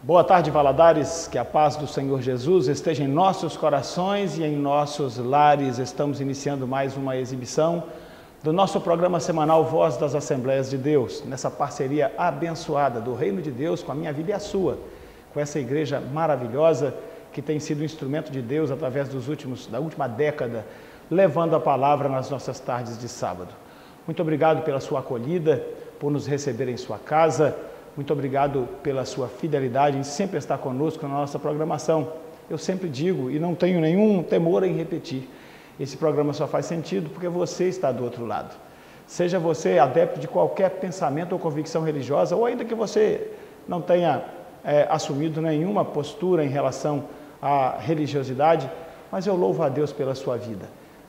Boa tarde, Valadares, que a paz do Senhor Jesus esteja em nossos corações e em nossos lares. Estamos iniciando mais uma exibição do nosso programa semanal Voz das Assembleias de Deus, nessa parceria abençoada do Reino de Deus com a minha vida e a sua, com essa igreja maravilhosa que tem sido instrumento de Deus através da última década, levando a palavra nas nossas tardes de sábado. Muito obrigado pela sua acolhida, por nos receber em sua casa. Muito obrigado pela sua fidelidade em sempre estar conosco na nossa programação. Eu sempre digo, e não tenho nenhum temor em repetir, esse programa só faz sentido porque você está do outro lado. Seja você adepto de qualquer pensamento ou convicção religiosa, ou ainda que você não tenha assumido nenhuma postura em relação à religiosidade, mas eu louvo a Deus pela sua vida,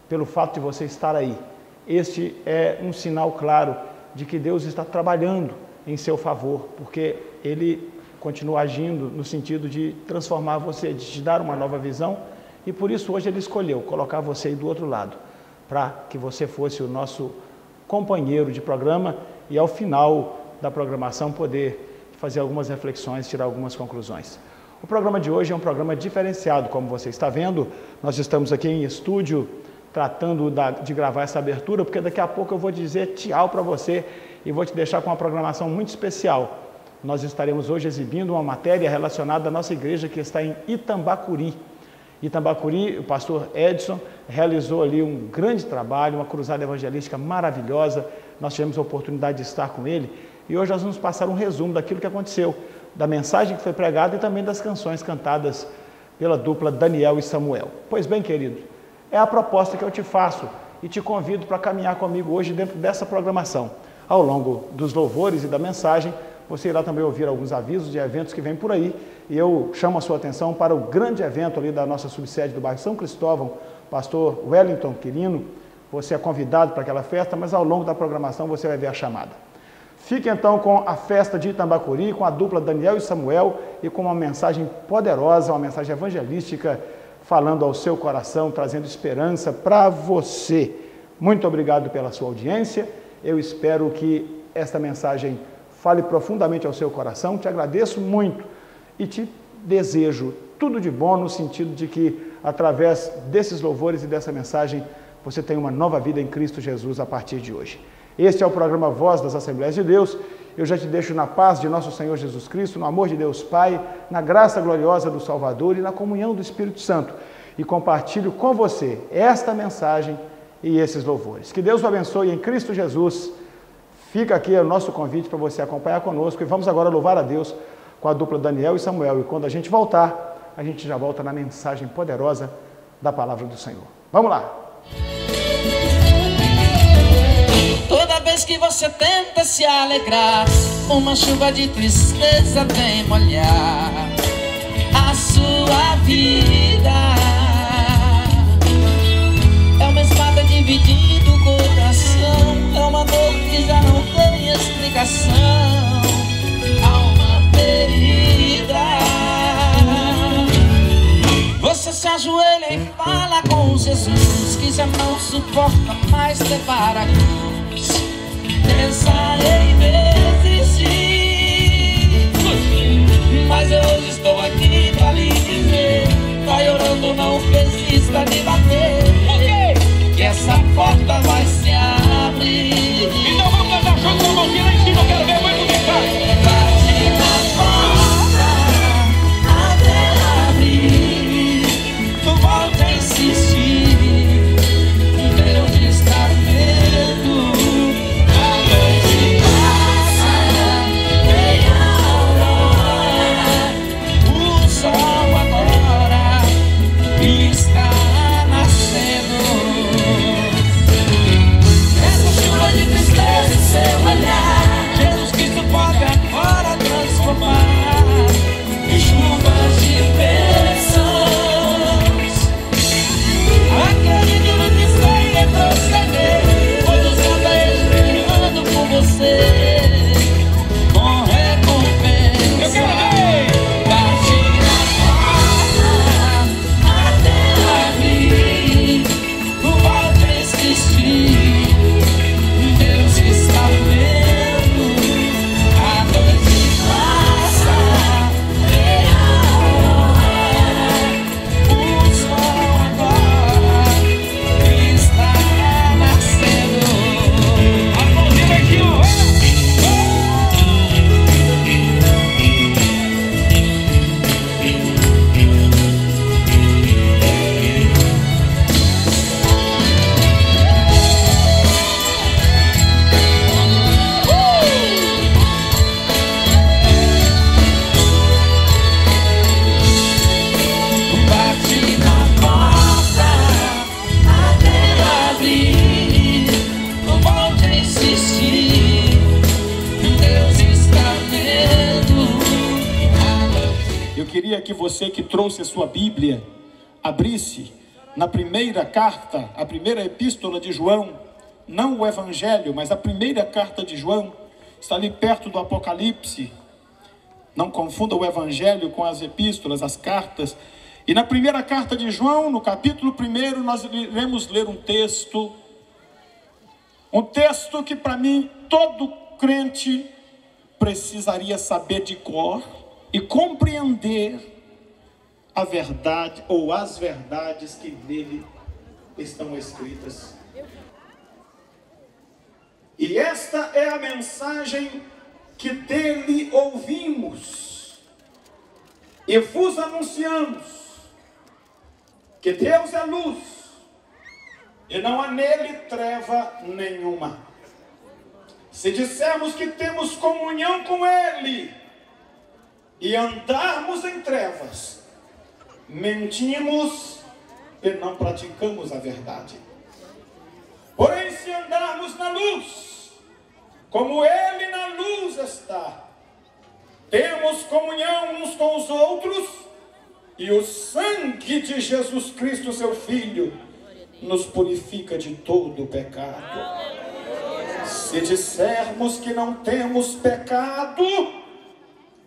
pelo fato de você estar aí. Este é um sinal claro de que Deus está trabalhando em seu favor, porque Ele continua agindo no sentido de transformar você, de te dar uma nova visão, e por isso hoje Ele escolheu colocar você aí do outro lado, para que você fosse o nosso companheiro de programa e ao final da programação poder fazer algumas reflexões, tirar algumas conclusões. O programa de hoje é um programa diferenciado, como você está vendo. Nós estamos aqui em estúdio tratando de gravar essa abertura, porque daqui a pouco eu vou dizer tchau para você e vou te deixar com uma programação muito especial. Nós estaremos hoje exibindo uma matéria relacionada à nossa igreja que está em Itambacuri. Itambacuri, o pastor Edson realizou ali um grande trabalho, uma cruzada evangelística maravilhosa. Nós tivemos a oportunidade de estar com ele e hoje nós vamos passar um resumo daquilo que aconteceu, da mensagem que foi pregada e também das canções cantadas pela dupla Daniel e Samuel. Pois bem, querido, é a proposta que eu te faço e te convido para caminhar comigo hoje dentro dessa programação. Ao longo dos louvores e da mensagem, você irá também ouvir alguns avisos de eventos que vêm por aí, e eu chamo a sua atenção para o grande evento ali da nossa subsede do bairro São Cristóvão, pastor Wellington Quirino. Você é convidado para aquela festa, mas ao longo da programação você vai ver a chamada. Fique então com a festa de Itambacuri, com a dupla Daniel e Samuel, e com uma mensagem poderosa, uma mensagem evangelística, falando ao seu coração, trazendo esperança para você. Muito obrigado pela sua audiência. Eu espero que esta mensagem fale profundamente ao seu coração. Te agradeço muito e te desejo tudo de bom no sentido de que, através desses louvores e dessa mensagem, você tem uma nova vida em Cristo Jesus a partir de hoje. Este é o programa Voz das Assembleias de Deus. Eu já te deixo na paz de nosso Senhor Jesus Cristo, no amor de Deus Pai, na graça gloriosa do Salvador e na comunhão do Espírito Santo. E compartilho com você esta mensagem e esses louvores. Que Deus o abençoe em Cristo Jesus. Fica aqui o nosso convite para você acompanhar conosco e vamos agora louvar a Deus com a dupla Daniel e Samuel. E quando a gente voltar, a gente já volta na mensagem poderosa da palavra do Senhor. Vamos lá! Toda vez que você tenta se alegrar, uma chuva de tristeza vem molhar a sua vida. É uma espada dividindo o coração, é uma dor que já não tem explicação, alma ferida. Você se ajoelha e fala com Jesus que já não suporta mais levar a cruz. Pensa em desistir, mas eu hoje estou aqui pra lhe dizer: vai orando, não desista de bater, que essa porta vai se abrir. Então vamos cantar junto com a mãozinha lá em cima, eu quero ver muito bem, vai. Bate na porta até abrir, tu volta a insistir, meu descarmento. A noite passa, vem a aurora, o sol agora pisca na queria que você que trouxe a sua Bíblia, abrisse na primeira carta, a primeira epístola de João, não o Evangelho, mas a primeira carta de João, está ali perto do Apocalipse. Não confunda o Evangelho com as epístolas, as cartas. E na primeira carta de João, no capítulo 1, nós iremos ler um texto que para mim todo crente precisaria saber de cor e compreender a verdade ou as verdades que nele estão escritas. E esta é a mensagem que dele ouvimos e vos anunciamos, que Deus é luz e não há nele treva nenhuma. Se dissermos que temos comunhão com ele e andarmos em trevas, mentimos e não praticamos a verdade. Porém, se andarmos na luz, como ele na luz está, temos comunhão uns com os outros, e o sangue de Jesus Cristo, seu Filho, nos purifica de todo o pecado. Se dissermos que não temos pecado,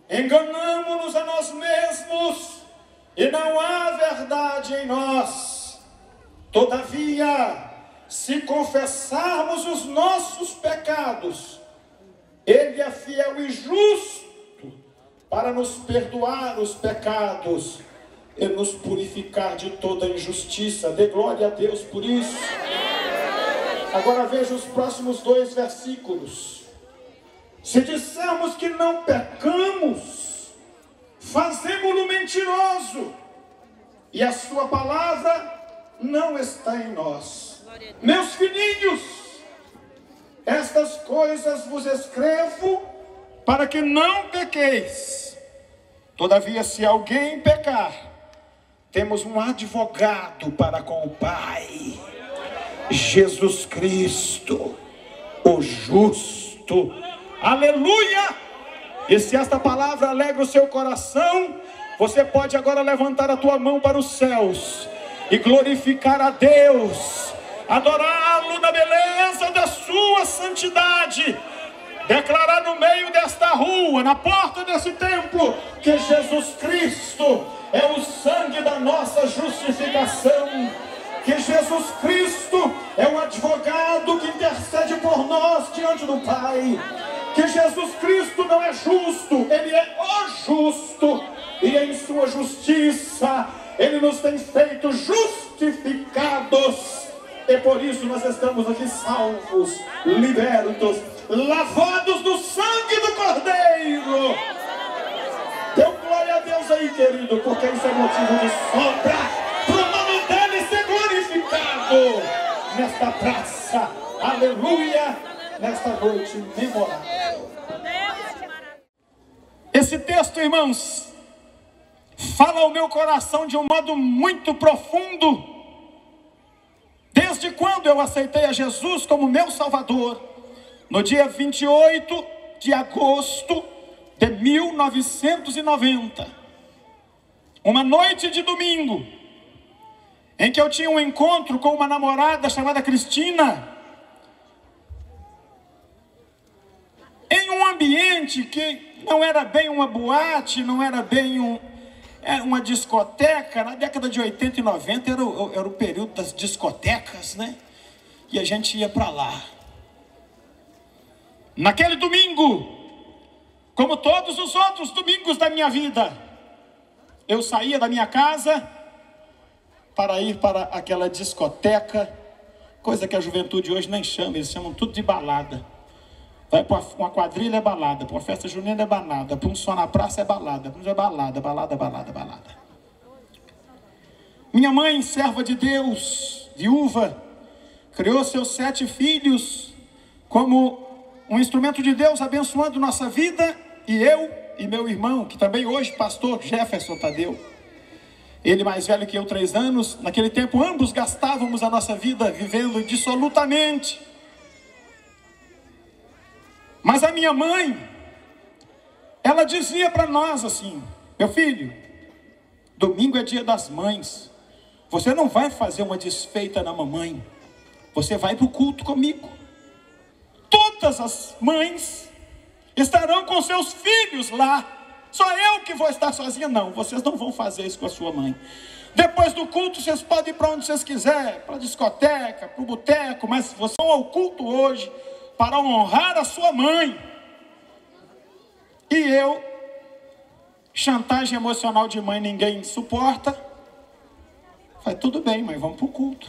enganamo-nos a nós mesmos, e não há verdade em nós. Todavia, se confessarmos os nossos pecados, ele é fiel e justo para nos perdoar os pecados e nos purificar de toda injustiça. Dê glória a Deus por isso. Agora veja os próximos 2 versículos. Se dissermos que não pecamos, fazemo-lo mentiroso, e a sua palavra não está em nós. Meus filhinhos, estas coisas vos escrevo para que não pequeis. Todavia, se alguém pecar, temos um advogado para com o Pai, Jesus Cristo, o justo. Aleluia! E se esta palavra alegra o seu coração, você pode agora levantar a tua mão para os céus e glorificar a Deus, adorá-lo na beleza da sua santidade, declarar no meio desta rua, na porta desse templo, que Jesus Cristo é o sangue da nossa justificação, que Jesus Cristo é o advogado que intercede por nós diante do Pai, que Jesus Cristo não é justo, ele é o justo, e em sua justiça ele nos tem feito justificados, e por isso nós estamos aqui salvos, libertos, lavados do sangue do Cordeiro. Dê glória a Deus aí, querido, porque isso é motivo de sobra para o nome dele ser glorificado nesta praça, aleluia, nesta noite memorável. Esse texto, irmãos, fala ao meu coração de um modo muito profundo. Desde quando eu aceitei a Jesus como meu Salvador, no dia 28 de agosto de 1990, uma noite de domingo, em que eu tinha um encontro com uma namorada chamada Cristina, em um ambiente que não era bem uma boate, não era bem era uma discoteca. Na década de 80 e 90 era o período das discotecas, né? E a gente ia para lá. Naquele domingo, como todos os outros domingos da minha vida, eu saía da minha casa para ir para aquela discoteca, coisa que a juventude hoje nem chama, eles chamam tudo de balada. Vai para uma quadrilha é balada, para uma festa junina é balada, para um som na praça é balada, para um é balada, balada, balada, balada. Minha mãe, serva de Deus, viúva, criou seus 7 filhos como um instrumento de Deus abençoando nossa vida, e eu e meu irmão, que também hoje pastor Jefferson Tadeu, ele mais velho que eu 3 anos, naquele tempo ambos gastávamos a nossa vida vivendo dissolutamente. Mas a minha mãe, ela dizia para nós assim: meu filho, Domingo é dia das mães. Você não vai fazer uma desfeita na mamãe. Você vai para o culto comigo. Todas as mães estarão com seus filhos lá. Só eu que vou estar sozinha? Não, vocês não vão fazer isso com a sua mãe. Depois do culto, vocês podem ir para onde vocês quiserem, para a discoteca, para o boteco, mas vocês vão ao culto hoje para honrar a sua mãe. E eu, chantagem emocional de mãe ninguém suporta. Vai, tudo bem, mas vamos para o culto.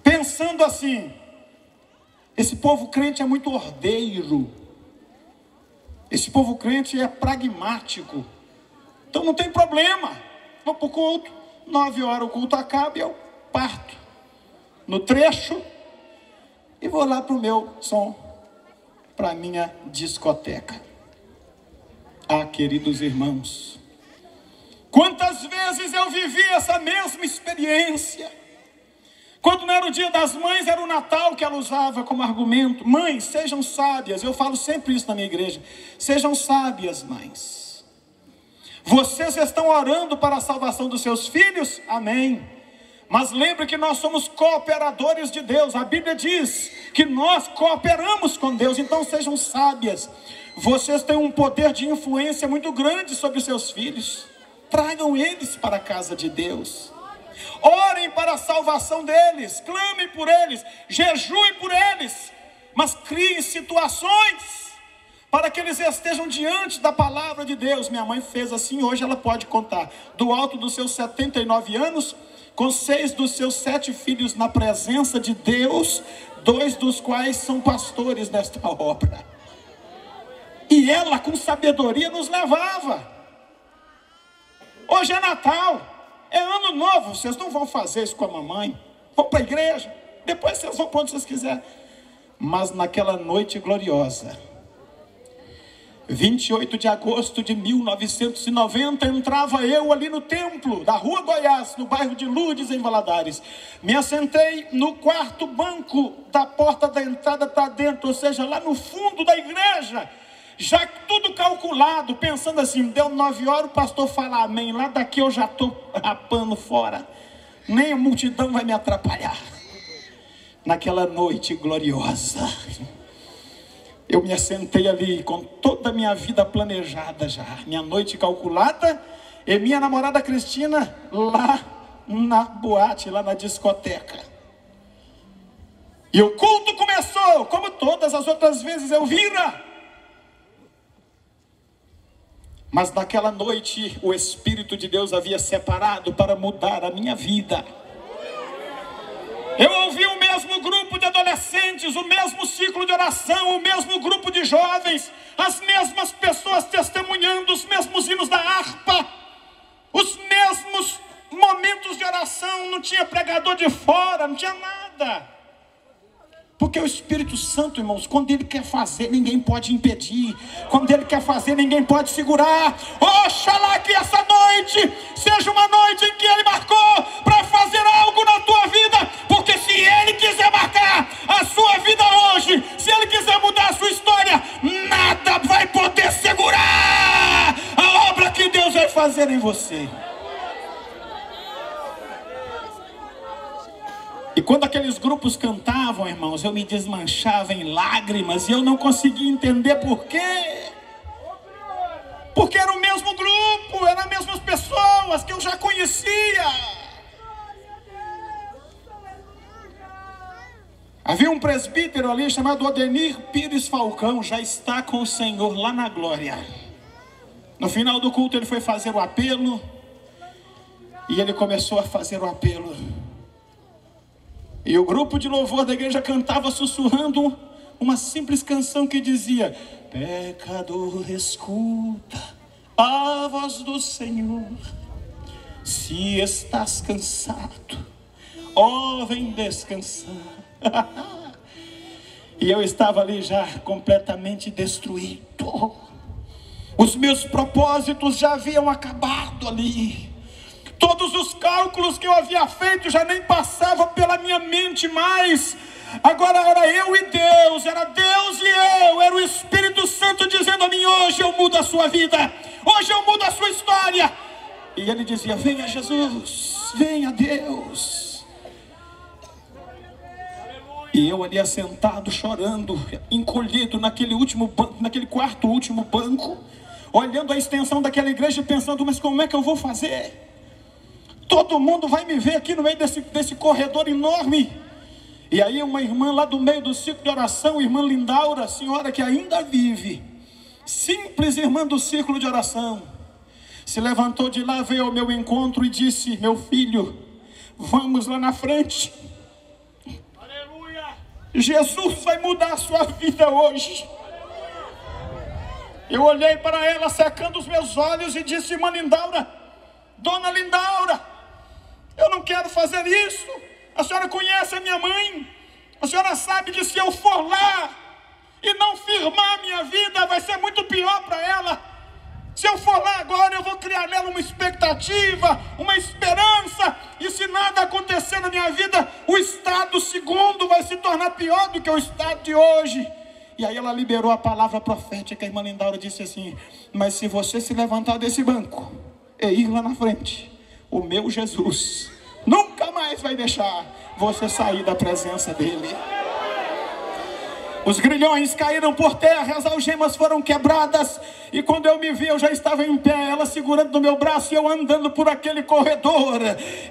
Pensando assim, esse povo crente é muito ordeiro. Esse povo crente é pragmático. Então não tem problema. Vou para o culto, 9 horas o culto acaba e eu parto no trecho e vou lá para o meu som, para a minha discoteca. Ah, queridos irmãos, quantas vezes eu vivi essa mesma experiência. Quando não era o dia das mães, era o Natal que ela usava como argumento. Mães, sejam sábias. Eu falo sempre isso na minha igreja. Sejam sábias, mães. Vocês estão orando para a salvação dos seus filhos? Amém. Mas lembre que nós somos cooperadores de Deus. A Bíblia diz que nós cooperamos com Deus. Então sejam sábias. Vocês têm um poder de influência muito grande sobre seus filhos. Tragam eles para a casa de Deus. Orem para a salvação deles. Clamem por eles. Jejuem por eles. Mas criem situações para que eles estejam diante da palavra de Deus. Minha mãe fez assim, hoje ela pode contar. Do alto dos seus 79 anos, com 6 dos seus 7 filhos na presença de Deus, 2 dos quais são pastores nesta obra. E ela com sabedoria nos levava. Hoje é Natal, é ano novo, vocês não vão fazer isso com a mamãe. Vão para a igreja, depois vocês vão para onde vocês quiserem. Mas naquela noite gloriosa, 28 de agosto de 1990, entrava eu ali no templo da Rua Goiás, no bairro de Lourdes, em Valadares. Me assentei no quarto banco da porta da entrada para dentro, ou seja, lá no fundo da igreja. Já tudo calculado, pensando assim, deu 9 horas, o pastor fala amém, lá daqui eu já estou rapando fora. Nem a multidão vai me atrapalhar. Naquela noite gloriosa, eu me assentei ali com toda a minha vida planejada já. Minha noite calculada e minha namorada Cristina lá na boate, lá na discoteca. E o culto começou, como todas as outras vezes eu vira. Mas naquela noite o Espírito de Deus havia separado para mudar a minha vida. Eu ouvi o mesmo grupo de adolescentes, o mesmo ciclo de oração, o mesmo grupo de jovens, as mesmas pessoas testemunhando, os mesmos hinos da harpa, os mesmos momentos de oração, não tinha pregador de fora, não tinha nada. Porque o Espírito Santo, irmãos, quando Ele quer fazer, ninguém pode impedir. Quando Ele quer fazer, ninguém pode segurar. Oxalá que essa noite seja uma noite em que Ele marcou para fazer algo na tua vida. Porque se Ele quiser marcar a sua vida hoje, se Ele quiser mudar a sua história, nada vai poder segurar a obra que Deus vai fazer em você. E quando aqueles grupos cantavam, irmãos, eu me desmanchava em lágrimas e eu não conseguia entender por quê. Porque era o mesmo grupo, eram as mesmas pessoas que eu já conhecia. Havia um presbítero ali chamado Odenir Pires Falcão, já está com o Senhor lá na glória. No final do culto ele foi fazer o apelo e ele começou a fazer o apelo. E o grupo de louvor da igreja cantava sussurrando uma simples canção que dizia: pecador, escuta a voz do Senhor. Se estás cansado, ó, vem descansar. E eu estava ali já completamente destruído. Os meus propósitos já haviam acabado ali. Todos os cálculos que eu havia feito já nem passavam pela minha mente mais. Agora era eu e Deus, era Deus e eu, era o Espírito Santo dizendo a mim: hoje eu mudo a sua vida, hoje eu mudo a sua história. E ele dizia: venha Jesus, venha Deus. E eu ali assentado, chorando, encolhido naquele último banco, naquele quarto último banco, olhando a extensão daquela igreja e pensando: mas como é que eu vou fazer? Todo mundo vai me ver aqui no meio desse corredor enorme. E aí uma irmã lá do meio do círculo de oração, irmã Lindaura, senhora que ainda vive, simples irmã do círculo de oração, se levantou de lá, veio ao meu encontro e disse: meu filho, vamos lá na frente. Aleluia! Jesus vai mudar a sua vida hoje. Eu olhei para ela, secando os meus olhos, e disse: irmã Lindaura, dona Lindaura, eu não quero fazer isso. A senhora conhece a minha mãe. A senhora sabe que se eu for lá e não firmar a minha vida, vai ser muito pior para ela. Se eu for lá agora, eu vou criar nela uma expectativa, uma esperança. E se nada acontecer na minha vida, o estado segundo vai se tornar pior do que o estado de hoje. E aí ela liberou a palavra profética. A irmã Lindaura disse assim: mas se você se levantar desse banco e ir lá na frente, o meu Jesus nunca mais vai deixar você sair da presença dele. Os grilhões caíram por terra, as algemas foram quebradas, e quando eu me vi, eu já estava em pé, ela segurando no meu braço e eu andando por aquele corredor.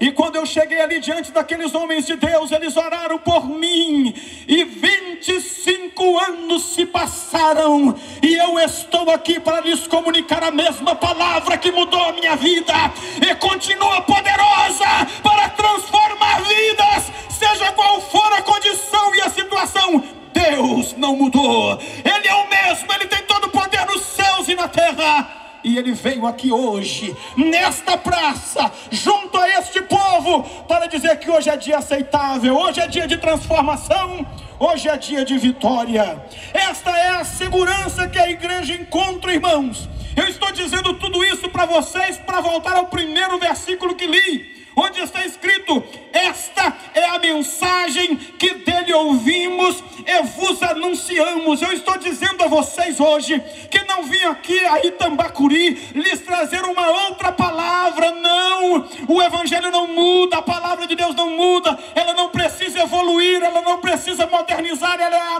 E quando eu cheguei ali diante daqueles homens de Deus, eles oraram por mim, e 25 anos se passaram, e eu estou aqui para lhes comunicar a mesma palavra que mudou a minha vida, e continua poderosa para transformar vidas, seja qual for a condição e a situação. Deus não mudou, Ele é o mesmo, Ele tem todo o poder nos céus e na terra. E Ele veio aqui hoje, nesta praça, junto a este povo, para dizer que hoje é dia aceitável, hoje é dia de transformação, hoje é dia de vitória. Esta é a segurança que a igreja encontra, irmãos. Eu estou dizendo tudo isso para vocês, para voltar ao primeiro versículo que li, onde está escrito: esta é a mensagem que dele ouvimos e vos anunciamos. Eu estou dizendo a vocês hoje que não vim aqui a Itambacuri lhes trazer uma outra palavra. Não, o evangelho não muda, a palavra de Deus não muda, ela não precisa evoluir, ela não precisa modernizar, ela é a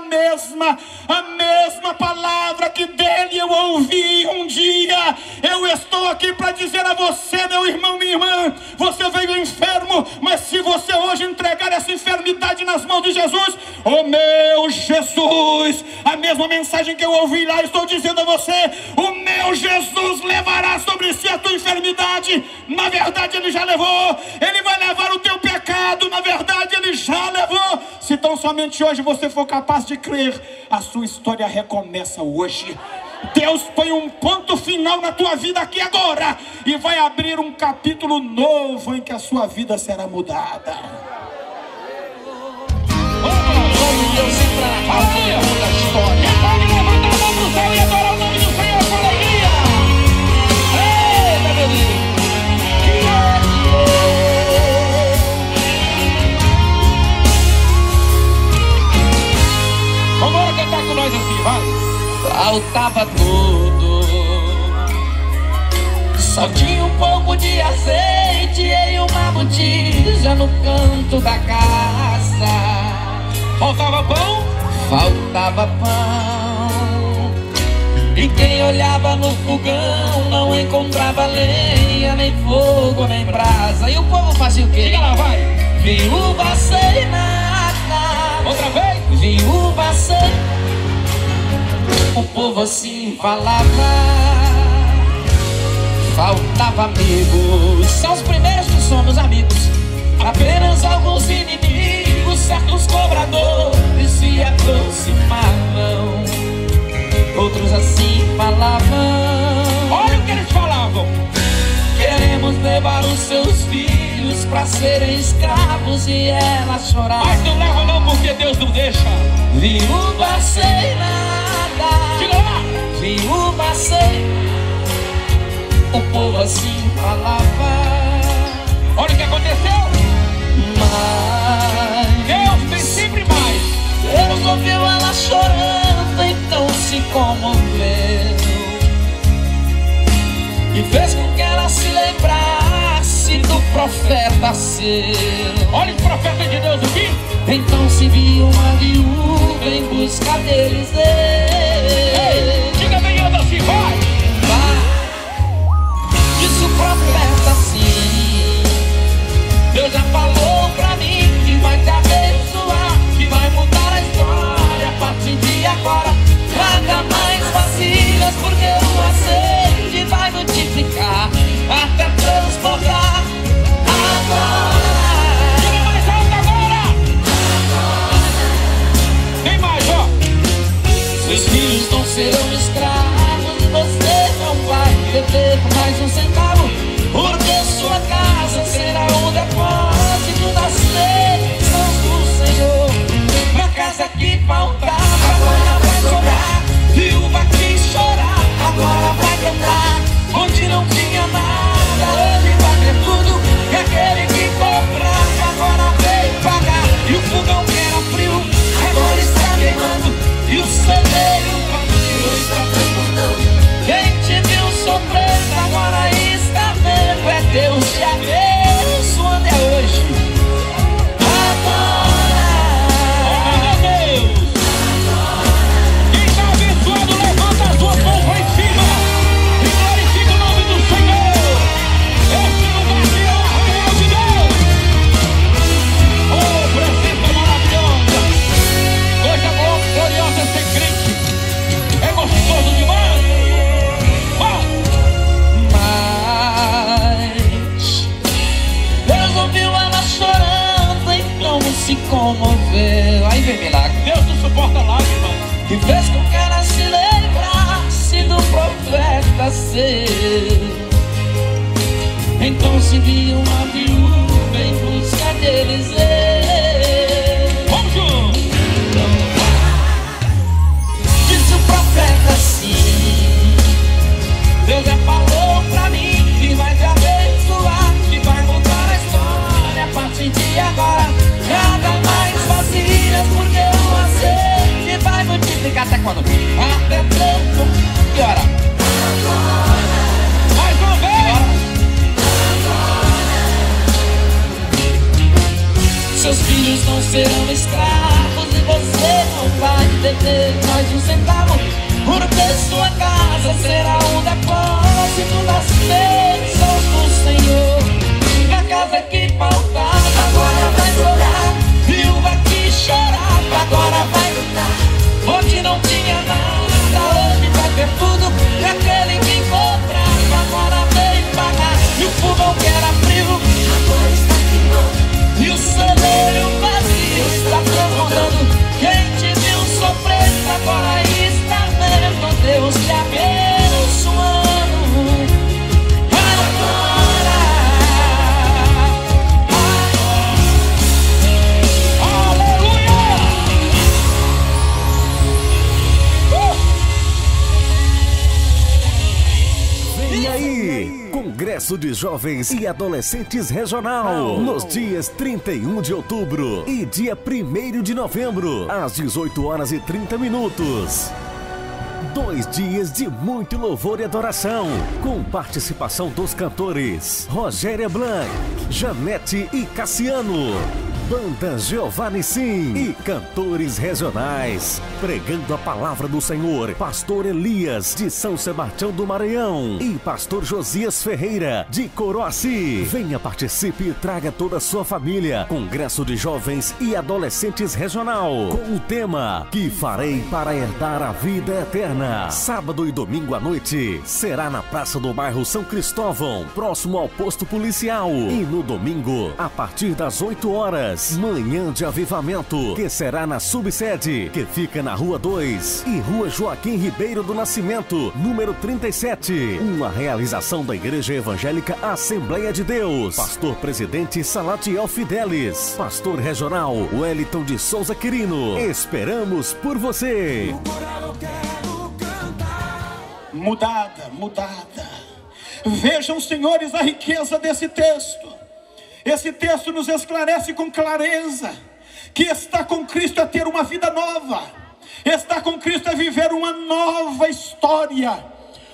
mesma palavra que dele eu ouvi um dia. Eu estou aqui para dizer a você, meu irmão, minha irmã, você veio enfermo, mas se você hoje entregar essa enfermidade nas mãos de Jesus, o meu Jesus, a mesma mensagem que eu ouvi lá, estou dizendo a você: o meu Jesus levará sobre si a tua enfermidade. Na verdade Ele já levou. Ele vai levar o teu pecado, na verdade Ele já levou. Se tão somente hoje você for capaz de crer, a sua história recomeça hoje. Deus põe um ponto final na tua vida aqui agora, e vai abrir um capítulo novo em que a sua vida será mudada. Deus entra na parte da história. Pode levantar a mão pro céu e adorar o nome do Senhor com alegria. Eita, meu Deus. Vamos cantar com nós assim, vai. Faltava tudo, só tinha um pouco de azeite e uma botija no canto da casa. Faltava pão? Faltava pão. E quem olhava no fogão não encontrava lenha, nem fogo, nem brasa. E o povo fazia o quê? Diga lá, vai. Viúva sem nada. Outra vez. Viúva sem. O povo assim falava. Faltava amigos. São os primeiros que somos amigos. Apenas alguns inimigos, certos cobradores se aproximavam. Outros assim falavam. Olha o que eles falavam: queremos levar os seus filhos pra serem escravos. E ela chorava. Mas não leva não, porque Deus não deixa. Viúva sem nada. Diga lá. Viúva sem. O povo assim falava. Olha o que aconteceu. Mas Deus tem sempre mais. Deus ouviu ela chorando, então se comoveu e fez com que ela se lembrasse profeta seu. Olha os profetas de Deus aqui. Então se viu uma viúva em busca deles. Ei, diga bem alto assim, vai. Disse o profeta assim: Deus já falou pra mim que vai te abençoar, que vai mudar a história a partir de agora. Traga mais vasilhas porque o azeite vai multiplicar até transbordar. Agora, Diga mais alto agora. Tem mais, ó. seus filhos não serão escravos e você não vai dever mais um centavo, porque sua casa será um depósito das bênçãos do Senhor. Pra casa que faltava, agora vai sobrar. Viúva que chorar, agora vai cantar. Onde não tinha nada, hoje vai ter tudo. E aquele que comprava, agora veio pagar. E o fogão que era frio, agora está queimando. E o celeiro vazio está transbordando. Quem te viu sofrendo, agora está vendo. É Deus te abençoando, é hoje. Agora, Oh, meu Deus. Quem está abençoado, levanta as suas mãos lá em cima e glorifica o nome do Senhor. Este lugar aqui é o arraial de Deus. Oh, presença maravilhosa. Coisa boa, gloriosa ser crente. É gostoso demais. mas Deus ouviu ela chorando, então se comoveu. Aí vem milagre. Deus não suporta lágrimas. E fez com que ela se lembrasse do profeta seu. Então se viu uma viúva em busca deles. Vamos juntos. Disse o profeta assim: Deus já falou pra mim que vai te abençoar, que vai mudar a história a partir de agora. Traga mais vasilhas porque o azeite vai multiplicar até quando? Até tanto. Que hora? Mais uma vez. Seus filhos não serão escravos e você não vai dever mais um centavo, porque sua casa será um depósito das bênçãos do Senhor. Na casa que faltava, agora vai sobrar. Viúva que chorava, agora vai lutar. Onde não tinha nada, hoje vai ter tudo. E aquele que comprava, agora veio pagar. E o fogão que era frio, agora está queimando. E o celeiro vazio está transbordando. Quem te viu sofrendo, agora está vendo Deus te abençoando. Agora, Aleluia. Vem aí, Congresso de Jovens e Adolescentes Regional, nos dias 31 de outubro e dia 1º de novembro, às 18h30. 2 dias de muito louvor e adoração, com participação dos cantores Rogéria Blanc, Janete e Cassiano, Banda Giovanni Sim e cantores regionais, pregando a palavra do Senhor, Pastor Elias, de São Sebastião do Maranhão, e Pastor Josias Ferreira, de Coroaci. Venha, participe e traga toda a sua família. Congresso de Jovens e Adolescentes Regional, com o tema Que Farei para Herdar a Vida Eterna. Sábado e domingo à noite será na Praça do Bairro São Cristóvão, próximo ao posto policial. E no domingo, a partir das 8 horas, manhã de avivamento, que será na subsede, que fica na Rua 2 e Rua Joaquim Ribeiro do Nascimento, número 37. Uma realização da Igreja Evangélica Assembleia de Deus. Pastor Presidente Salatiel Fidelis. Pastor Regional Wellington de Souza Quirino. Esperamos por você. Mudada. Vejam, senhores, a riqueza desse texto. Esse texto nos esclarece com clareza que estar com Cristo é ter uma vida nova. Estar com Cristo é viver uma nova história.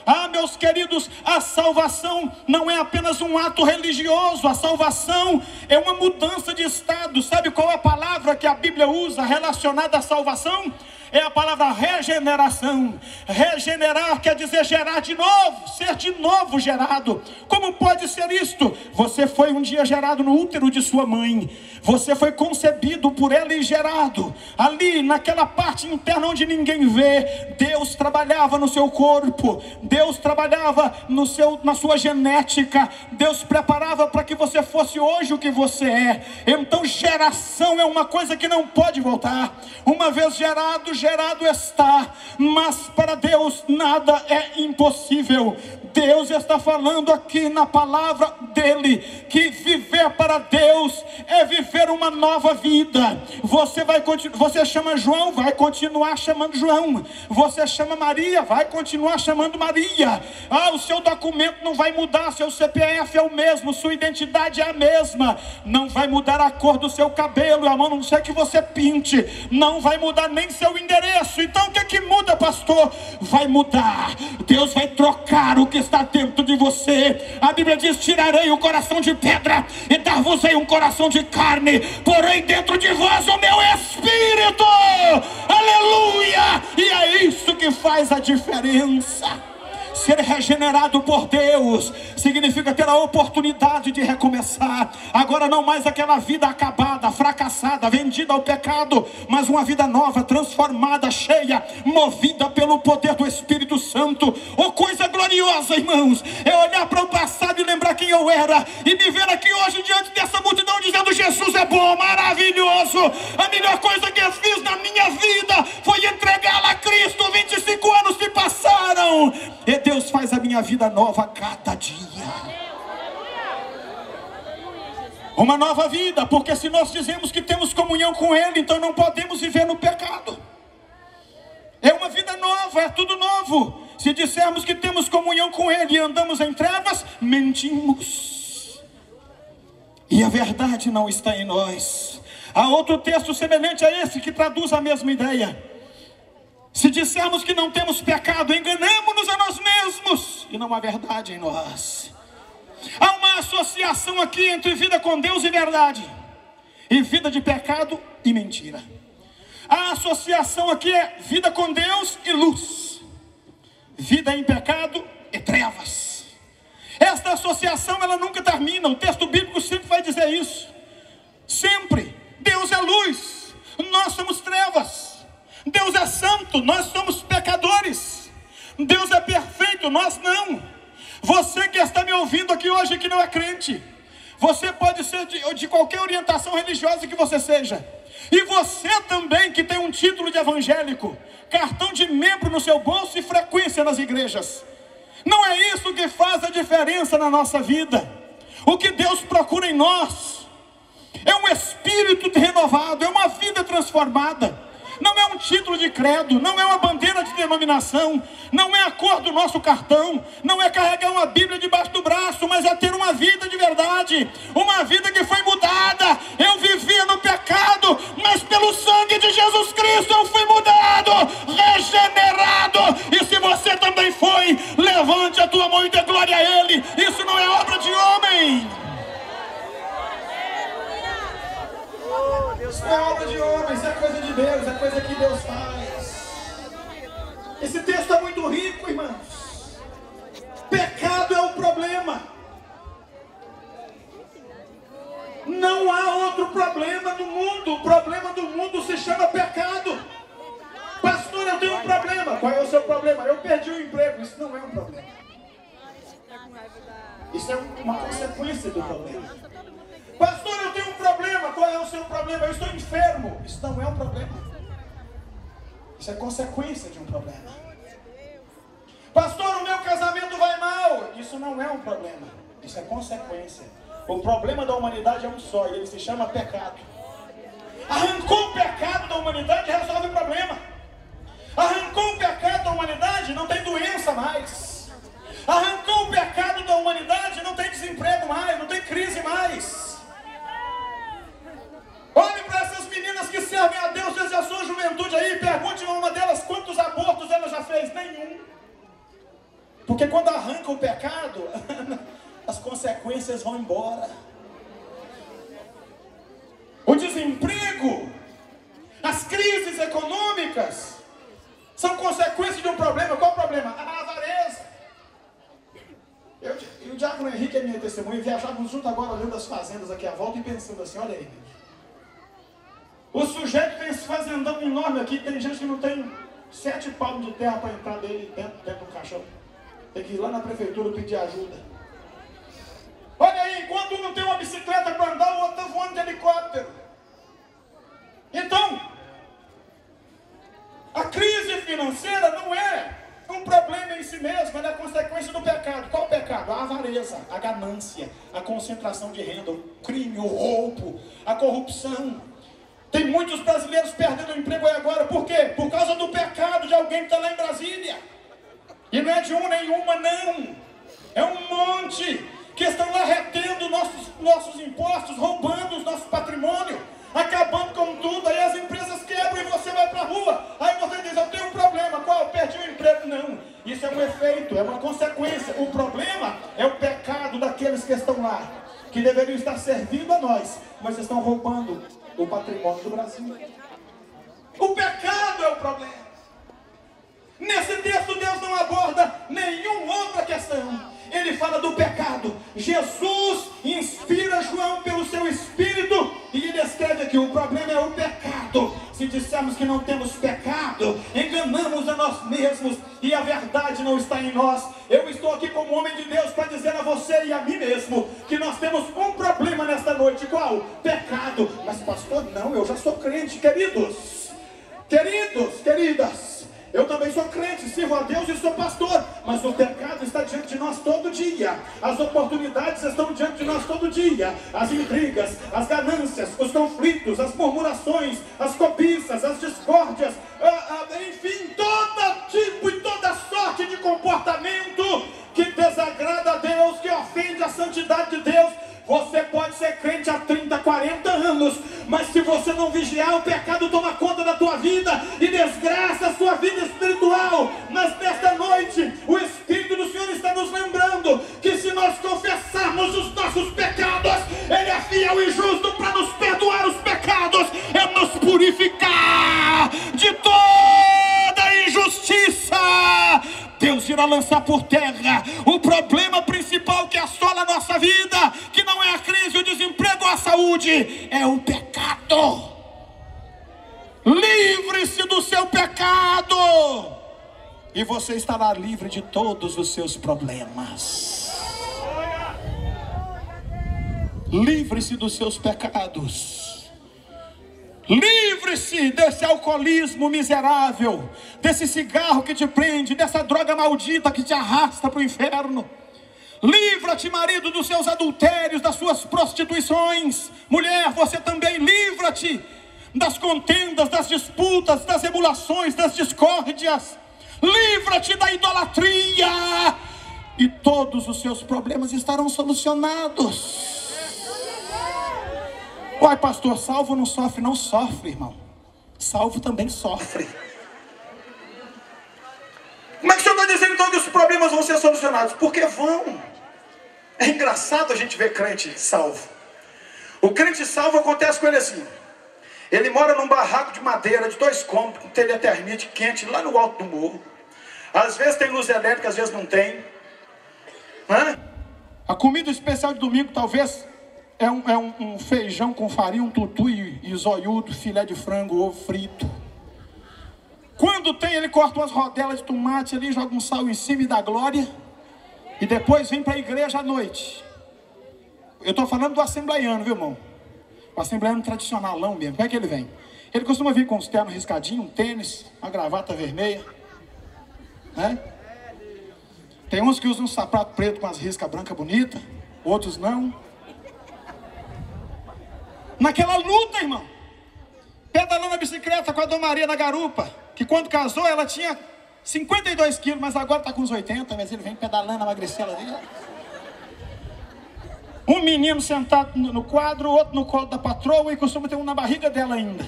Ah, meus queridos, a salvação não é apenas um ato religioso. A salvação é uma mudança de estado. Sabe qual é a palavra que a Bíblia usa relacionada à salvação? É a palavra regeneração. Regenerar quer dizer gerar de novo, ser de novo gerado. Como pode ser isto? Você foi um dia gerado no útero de sua mãe. Você foi concebido por ela e gerado. Ali, naquela parte interna onde ninguém vê, Deus trabalhava no seu corpo. Deus trabalhava na sua genética. Deus preparava para que você fosse hoje o que você é. Então geração é uma coisa que não pode voltar. Uma vez gerado, gerado está. Mas para Deus nada é impossível. Deus está falando aqui na palavra dele que viver para Deus é viver uma nova vida. Você chama João, vai continuar chamando João. Você chama Maria, vai continuar chamando Maria. O seu documento não vai mudar, seu CPF é o mesmo, sua identidade é a mesma. Não vai mudar a cor do seu cabelo, a não ser que você pinte. Não vai mudar nem seu endereço. Então o que muda, pastor? Vai mudar. Deus vai trocar o que está dentro de você. A Bíblia diz: tirarei o coração de pedra e dar-vos-ei um coração de carne, porém dentro de vós o meu espírito. Aleluia! E é isso que faz a diferença. Ser regenerado por Deus significa ter a oportunidade de recomeçar. Agora não mais aquela vida acabada, fracassada, vendida ao pecado, mas uma vida nova, transformada, cheia, movida pelo poder do Espírito Santo. Oh, coisa gloriosa, irmãos, é olhar para o passado e lembrar quem eu era, e me ver aqui hoje diante dessa multidão dizendo: Jesus é bom, maravilhoso. A melhor coisa que eu fiz na minha vida foi entregá-la a Cristo. 25 anos se passaram e Deus faz a minha vida nova a cada dia. Uma nova vida, porque se nós dizemos que temos comunhão com Ele, então não podemos viver no pecado. É uma vida nova, é tudo novo. Se dissermos que temos comunhão com Ele e andamos em trevas, mentimos. E a verdade não está em nós. Há outro texto semelhante a esse que traduz a mesma ideia. Se dissermos que não temos pecado, enganamos-nos a nós mesmos e não há verdade em nós. Há uma associação aqui entre vida com Deus e verdade, e vida de pecado e mentira. A associação aqui é vida com Deus e luz, vida em pecado e trevas. Esta associação ela nunca termina. O texto bíblico sempre vai dizer isso. Sempre. Deus é luz, nós somos trevas. Deus é santo, nós somos pecadores. Deus é perfeito, nós não. Você que está me ouvindo aqui hoje que não é crente, você pode ser de qualquer orientação religiosa que você seja. E você também que tem um título de evangélico, cartão de membro no seu bolso e frequência nas igrejas. Não é isso que faz a diferença na nossa vida. O que Deus procura em nós é um espírito renovado, é uma vida transformada. Não é um título de credo, não é uma bandeira de denominação, não é a cor do nosso cartão, não é carregar uma Bíblia debaixo do braço, mas é ter uma vida de verdade, uma vida que foi mudada. Eu vivia no pecado, mas pelo sangue de Jesus Cristo eu fui mudado, regenerado. E se você também foi, levante a tua mão e dê glória a Ele. Isso não é obra de homem. Isso não é obra de homens, é coisa de Deus, é coisa que Deus faz. Esse texto é muito rico, irmãos. Pecado é o problema. Não há outro problema no mundo. O problema do mundo se chama pecado. Pastor, eu tenho um problema. Qual é o seu problema? Eu perdi o emprego. Isso não é um problema. Isso é uma consequência do problema. Pastor, eu tenho um problema. Qual é o seu problema? Eu estou enfermo. Isso não é um problema. Isso é consequência de um problema. Pastor, o meu casamento vai mal. Isso não é um problema. Isso é consequência. O problema da humanidade é um só, e ele se chama pecado. Arrancou o pecado da humanidade e resolve o problema. Arrancou o pecado da humanidade, não tem doença mais. Arrancou o pecado da humanidade, não tem desemprego mais, não tem crise mais. Olhe para essas meninas que servem a Deus desde a sua juventude aí, pergunte a uma delas quantos abortos ela já fez. Nenhum. Por arranca o pecado, as consequências vão embora. O desemprego, as crises econômicas são consequências de um problema. Qual o problema? A avareza. Eu e o Diácono Henrique é minha testemunha, viajávamos junto agora olhando as fazendas aqui à volta e pensando assim, olha aí, o sujeito tem esse fazendão enorme aqui, tem gente que não tem 7 palmos de terra para entrar dele dentro do caixão. Tem que ir lá na prefeitura pedir ajuda. Olha aí, enquanto um não tem uma bicicleta para andar, o outro está voando de helicóptero. Então, a crise financeira não é um problema em si mesmo, ela é consequência do pecado. Qual o pecado? A avareza, a ganância, a concentração de renda, o crime, o roubo, a corrupção. Tem muitos brasileiros perdendo o emprego aí agora. Por quê? Por causa do pecado de alguém que está lá em Brasília. E não é de um nem uma, não. É um monte que estão lá retendo nossos impostos, roubando os nossos patrimônios, acabando com tudo. Aí as empresas quebram e você vai para a rua. Aí você diz, eu tenho um problema. Qual? Perdi o emprego. Não. Isso é um efeito, é uma consequência. O problema é o pecado daqueles que estão lá, que deveriam estar servindo a nós, mas estão roubando o patrimônio do Brasil. O pecado é o problema. Nesse texto Deus não aborda nenhuma outra questão. Ele fala do pecado. Jesus inspira João pelo seu espírito e ele escreve aqui, o problema é o pecado. Se dissermos que não temos pecado, enganamos a nós mesmos e a verdade não está em nós. Eu estou aqui como homem de Deus para dizer a você e a mim mesmo que nós temos um problema nesta noite. Qual? Pecado. Mas pastor, não, eu já sou crente, queridos, queridas. Eu também sou crente, sirvo a Deus e sou pastor, mas o pecado está diante de nós todo dia. As oportunidades estão diante de nós todo dia. As intrigas, as ganâncias, os conflitos, as murmurações, as cobiças, as discórdias, enfim, todo tipo e toda sorte de comportamento que desagrada a Deus, que ofende a santidade de Deus. Você pode ser crente há 30, 40 anos, mas se você não vigiar, o pecado toma conta da tua vida e desgraça a sua vida espiritual. Mas nesta noite, o Espírito do Senhor está nos lembrando que se nós confessarmos os nossos pecados, Ele é fiel e justo para nos perdoar os pecados e nos purificar de toda injustiça. Deus irá lançar por terra o problema principal que assola a nossa vida, que não é a crise, o desemprego ou a saúde, é o pecado. Livre-se do seu pecado e você estará livre de todos os seus problemas. Livre-se dos seus pecados. Livre-se desse alcoolismo miserável, desse cigarro que te prende, dessa droga maldita que te arrasta para o inferno. Livra-te, marido, dos seus adultérios, das suas prostituições. Mulher, você também livra-te das contendas, das disputas, das emulações, das discórdias. Livra-te da idolatria e todos os seus problemas estarão solucionados. Uai, pastor, salvo não sofre? Não sofre, irmão. Salvo também sofre. Como é que o senhor está dizendo então que os problemas vão ser solucionados? Porque vão. É engraçado a gente ver crente salvo. O crente salvo acontece com ele assim. Ele mora num barraco de madeira de 2 cômodos, com telha termite quente, lá no alto do morro. Às vezes tem luz elétrica, às vezes não tem. A comida especial de domingo talvez é um feijão com farinha, um tutu e zoiudo, filé de frango, ovo frito. Quando tem, ele corta umas rodelas de tomate ali, joga um sal em cima e dá glória. E depois vem para a igreja à noite. Eu estou falando do assembleiano, viu, irmão? O assembleiano tradicionalão mesmo. Como é que ele vem? Ele costuma vir com os ternos riscadinhos, um tênis, uma gravata vermelha. Né? Tem uns que usam um sapato preto com as riscas brancas bonitas, outros não. Naquela luta, irmão, pedalando a bicicleta com a Dona Maria na garupa, que quando casou ela tinha 52 quilos, mas agora está com uns 80, mas ele vem pedalando a magricela dele. Um menino sentado no quadro, outro no colo da patroa e costuma ter um na barriga dela ainda.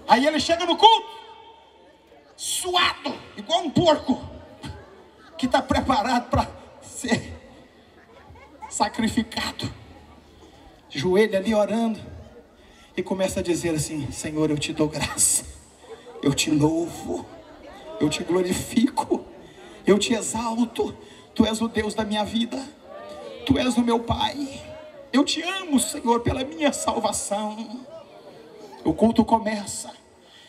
Aí ele chega no culto, suado, igual um porco. que está preparado para ser sacrificado. Joelho ali orando e começa a dizer assim: Senhor, eu te dou graça, eu te louvo, eu te glorifico, eu te exalto. Tu és o Deus da minha vida, Tu és o meu Pai. Eu te amo, Senhor, pela minha salvação. O culto começa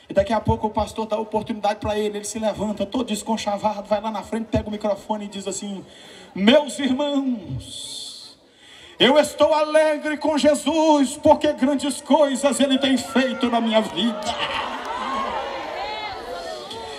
e daqui a pouco o pastor dá oportunidade para ele. Ele se levanta todo desconchavado, vai lá na frente, pega o microfone e diz assim: meus irmãos, eu estou alegre com Jesus, porque grandes coisas Ele tem feito na minha vida.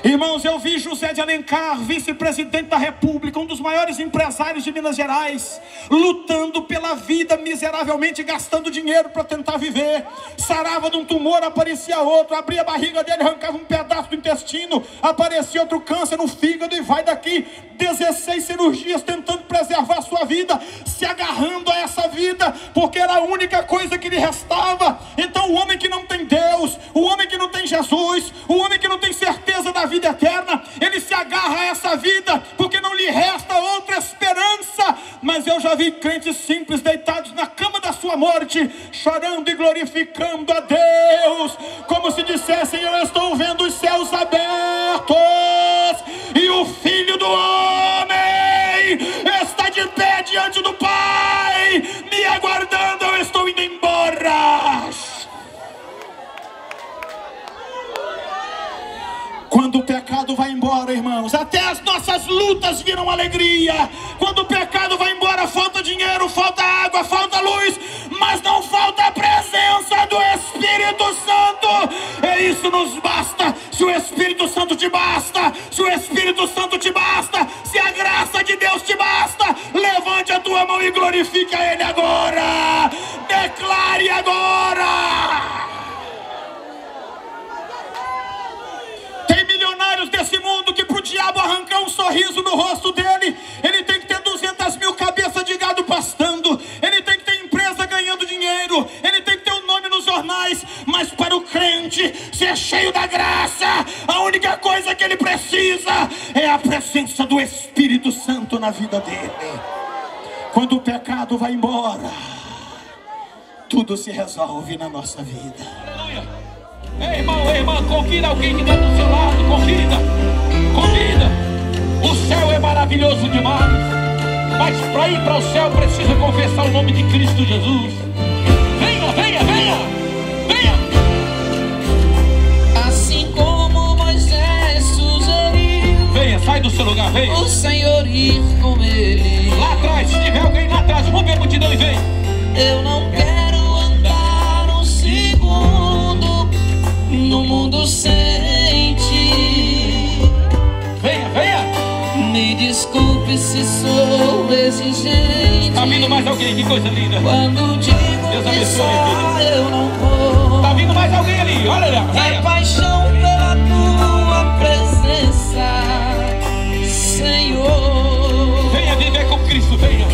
Irmãos, eu vi José de Alencar, vice-presidente da República, um dos maiores empresários de Minas Gerais, lutando pela vida miseravelmente, gastando dinheiro para tentar viver. Sarava de um tumor, aparecia outro, abria a barriga dele, arrancava um pedaço do intestino, aparecia outro câncer no fígado e vai daqui. 16 cirurgias tentando preservar a sua vida, se agarrando a essa vida, porque era a única coisa que lhe restava. Então o homem que não tem Deus, o homem que não tem Jesus, o homem que não tem certeza da vida eterna, ele se agarra a essa vida, porque não lhe resta outra esperança. Mas eu já vi crentes simples deitados na cama da sua morte, chorando e glorificando a Deus, como se dissessem: eu estou vendo os céus abertos, e o Filho do Homem está de pé diante do Pai, me aguardando, eu estou indo embora. Quando o pecado vai embora, irmãos, até as nossas lutas viram alegria. Quando o pecado vai embora, falta dinheiro, falta água, falta luz, mas não falta a presença do Espírito Santo. E isso nos basta. Se o Espírito Santo te basta, se o Espírito Santo te basta, se a graça de Deus te basta, levante a tua mão e glorifique a Ele agora. Declare agora. Tem milionários desse mundo que pro diabo arrancar um sorriso no rosto dele, ele tem que ter 200 mil cabeças de gado pastando, ele tem que ter empresa ganhando dinheiro, ele tem que ter um nome nos jornais. Mas para o crente ser cheio da graça, a única coisa que ele precisa é a presença do Espírito Santo na vida dele. Quando o pecado vai embora, tudo se resolve na nossa vida. Aleluia. Ei, irmão, convida alguém que está do seu lado, convida. O céu é maravilhoso demais, mas para ir para o céu precisa confessar o nome de Cristo Jesus. Venha. Assim como Moisés sugeriu, Venha, sai do seu lugar, venha. o Senhor ir com ele. Lá atrás, se tiver alguém lá atrás, vamos ver a multidão e vem. Eu não quero andar um segundo no mundo sem ti. Venha. Me desculpe se sou exigente. Tá vindo mais alguém, que coisa linda. Quando digo Deus que abençoe, só filho. eu não vou. Tá vindo mais alguém ali, olha lá. É Venha. paixão pela tua presença, Senhor. Venha viver com Cristo, venha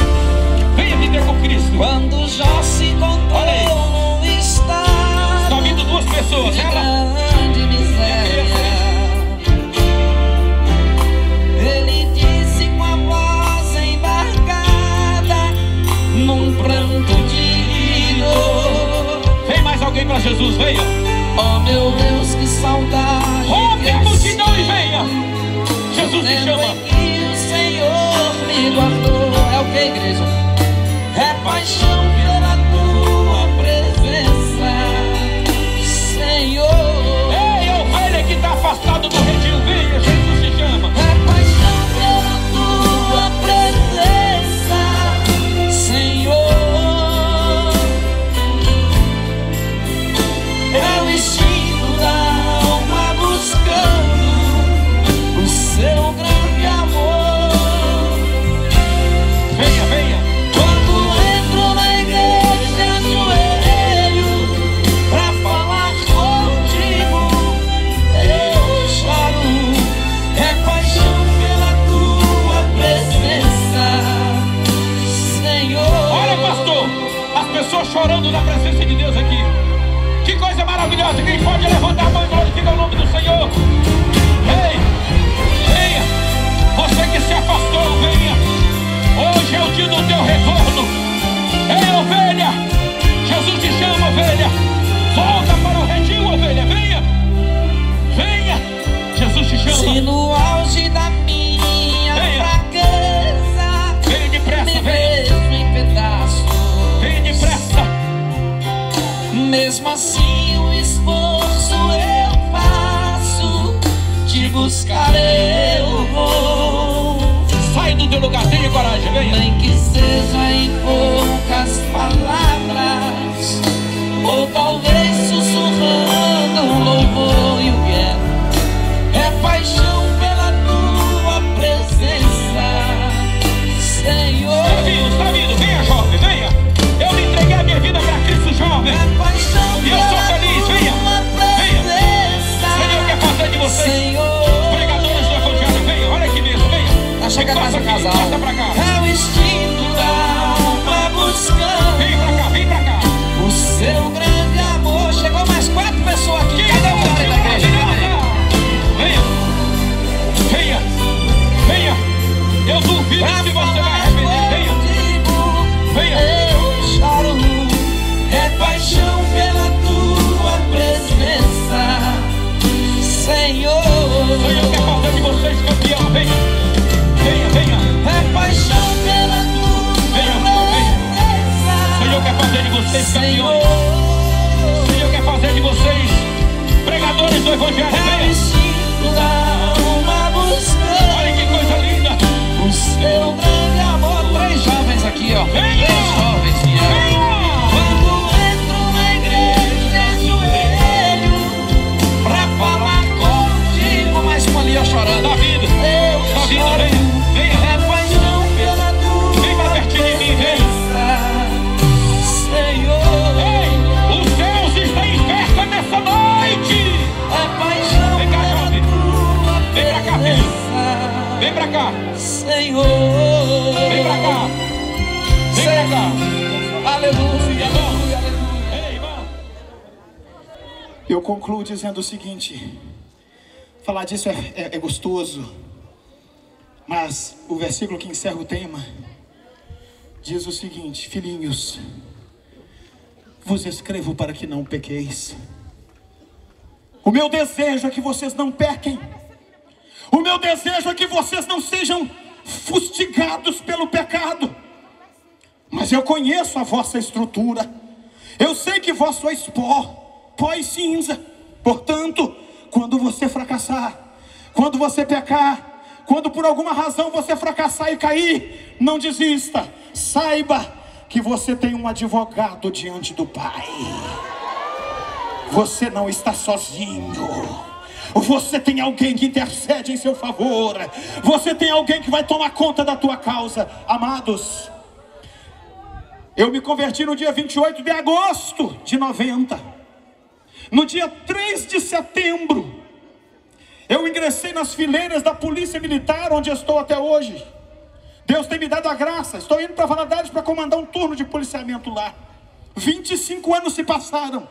viver com Cristo. Quando já se encontrou num estado Tá vindo duas pessoas, de ela. grande miséria, ele disse com a voz embargada num pranto de dor: Vem mais alguém para Jesus, venha. oh meu Deus, que saudade. Rompe a multidão e venha. Jesus te Tempo chama. em que o Senhor me guardou. É o que, igreja? É paixão pela tua presença, Senhor. Ei, ovelha que está afastado do redil, venha, Jesus te chama. É paixão pela tua presença, Senhor. É o instinto da alma buscando o seu grande amor. Venha. Quando entro na igreja, ajoelho pra falar contigo, eu choro. É paixão pela tua presença, Senhor. Olha, pastor, as pessoas chorando na presença de Deus aqui. Que coisa maravilhosa. Quem pode levantar a mão e glorificar o nome do Senhor? Ei, venha. Você que se afastou, venha. Hoje é o dia do teu retorno. Ei, ovelha, Jesus te chama, ovelha. Volta para o redil, ovelha. Venha, venha. Jesus te chama. Se no auge da minha fraqueza venha depressa, me venha. vejo em pedaços, Venha depressa. mesmo assim o esforço eu faço, te buscar eu vou. Sai do teu lugar, tenha coragem, venha. Nem que seja em poucas palavras, ou talvez sussurrando um louvor e o quero. É paixão pela tua presença, Senhor. Está vindo, venha, jovem, venha. Eu me entreguei a minha vida para Cristo, jovem. É paixão E eu sou feliz, venha. Venha. presença, Senhor quer fazer de vocês Senhor. pregadores do Evangelho, venha. Olha aqui mesmo, venha. Tá chegando mais um casal. Corta pra cá. É o instinto da alma buscando Vem pra cá, vem pra cá. o seu grande amor. Chegou mais 4 pessoas aqui. Cadê o glória da igreja? Venha, venha, venha. Eu duvido que você vai arrepender. Venha, venha. Eu choro, é paixão pela tua presença, Senhor. Senhor quer fazer de vocês campeão. Venha, venha, venha. É paixão pela tua presença, Senhor quer fazer de vocês campeões. Senhor. Senhor quer fazer de vocês pregadores do Evangelho. É o Venha. instinto da alma buscando Olha que coisa linda. o seu grande amor. 3 jovens aqui, ó. 3 jovens vieram. Quando entro na igreja, ajoelho pra falar contigo, mas com ali, ó, chorando. Tá vindo, Eu tá vindo, choro. venha, venha. É paixão pela tua Vem pra pertinho de mim, vem. presença, Senhor. Ei, os céus estão em festa nessa noite. É paixão Vem cá, pela jovem. tua Vem pra cá, filho. presença, Vem pra cá, Senhor. vem pra cá. Vem pra cá. Aleluia, aleluia, aleluia. Ei, irmão. Eu concluo dizendo o seguinte: falar disso é gostoso, mas o versículo que encerra o tema diz o seguinte: filhinhos, vos escrevo para que não pequeis. O meu desejo é que vocês não pequem. O meu desejo é que vocês não sejam fustigados pelo pecado. Mas eu conheço a vossa estrutura. Eu sei que vós sois pó e cinza. Portanto, quando você fracassar, quando você pecar, quando por alguma razão você fracassar e cair, não desista. Saiba que você tem um advogado diante do Pai. Você não está sozinho. Você tem alguém que intercede em seu favor. Você tem alguém que vai tomar conta da tua causa. Amados, eu me converti no dia 28 de agosto de 90. No dia 3 de setembro, eu ingressei nas fileiras da Polícia Militar, onde estou até hoje. Deus tem me dado a graça. Estou indo para Valadares para comandar um turno de policiamento lá. 25 anos se passaram.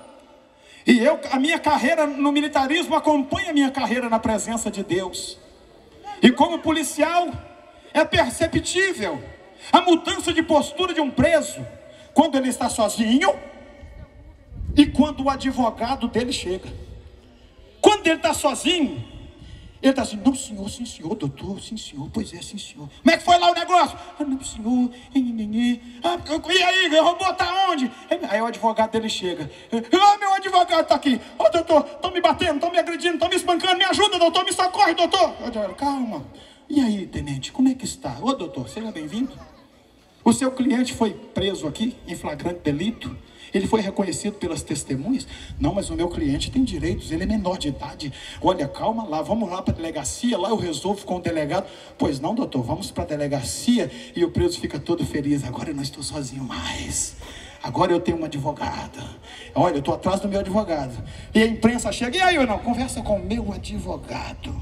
E a minha carreira no militarismo acompanha a minha carreira na presença de Deus. E como policial, é perceptível a mudança de postura de um preso quando ele está sozinho e quando o advogado dele chega. Quando ele está sozinho, ele está assim: não, senhor, sim, senhor, doutor, sim, senhor, pois é, sim, senhor. Como é que foi lá o negócio? Ah, não, senhor, e aí, o robô está onde? Aí o advogado dele chega: ah, meu advogado está aqui. Ô, doutor, estão me batendo, estão me agredindo, estão me espancando, me ajuda, doutor, me socorre, doutor. Eu, calma. E aí, tenente, como é que está? Ô, doutor, seja bem-vindo. O seu cliente foi preso aqui em flagrante delito. Ele foi reconhecido pelas testemunhas. Não, mas o meu cliente tem direitos, ele é menor de idade. Olha, calma lá, vamos lá para a delegacia, lá eu resolvo com o delegado. Pois não, doutor, vamos para a delegacia. E o preso fica todo feliz: agora eu não estou sozinho mais. Agora eu tenho uma advogada. Olha, eu estou atrás do meu advogado. E a imprensa chega: e aí, eu não, conversa com o meu advogado.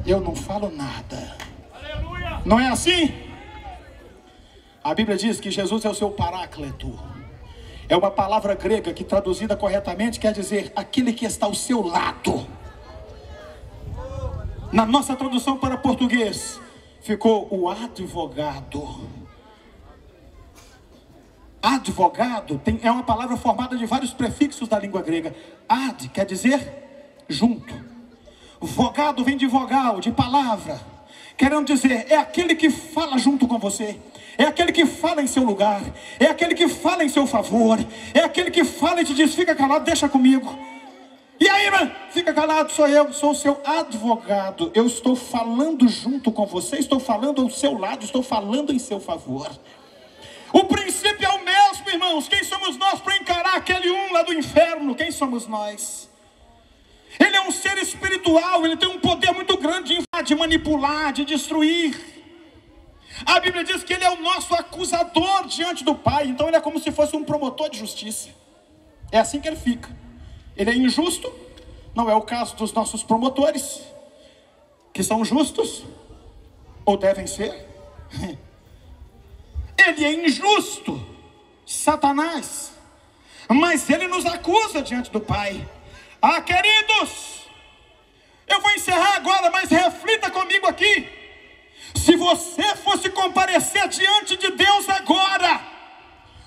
Eu não falo nada. Aleluia. Não é assim? A Bíblia diz que Jesus é o seu paráclito. É uma palavra grega que, traduzida corretamente, quer dizer aquele que está ao seu lado. Na nossa tradução para português, ficou o advogado. Advogado é uma palavra formada de vários prefixos da língua grega. Ad quer dizer junto. Vogado vem de vogal, de palavra, querendo dizer, é aquele que fala junto com você, é aquele que fala em seu lugar, é aquele que fala em seu favor, é aquele que fala e te diz, fica calado, deixa comigo. E aí, mano, fica calado, sou eu, sou o seu advogado. Eu estou falando junto com você, estou falando ao seu lado, estou falando em seu favor. O princípio é o mesmo, irmãos. Quem somos nós para encarar aquele lá do inferno? Quem somos nós? Ele é um ser espiritual, ele tem um poder muito grande de manipular, de destruir. A Bíblia diz que ele é o nosso acusador diante do Pai. Então ele é como se fosse um promotor de justiça. É assim que ele fica. Ele é injusto, não é o caso dos nossos promotores, que são justos, ou devem ser. Ele é injusto, Satanás, mas ele nos acusa diante do Pai. Ah, queridos, eu vou encerrar agora, mas reflita comigo aqui. Se você fosse comparecer diante de Deus agora,